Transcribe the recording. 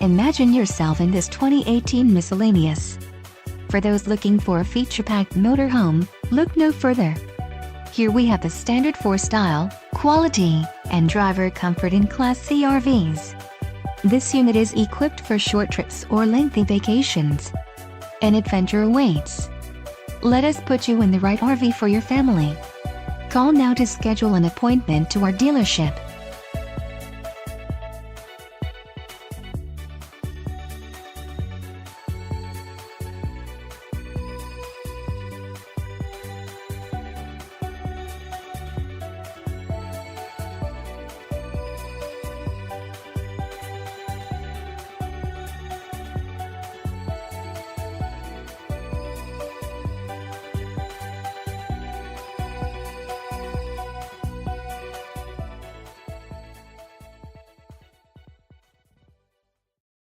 Imagine yourself in this 2018 Miscellaneous. For those looking for a feature-packed motorhome, look no further. Here we have the standard for style, quality, and driver comfort in Class C RVs. This unit is equipped for short trips or lengthy vacations. An adventure awaits. Let us put you in the right RV for your family. Call now to schedule an appointment to our dealership.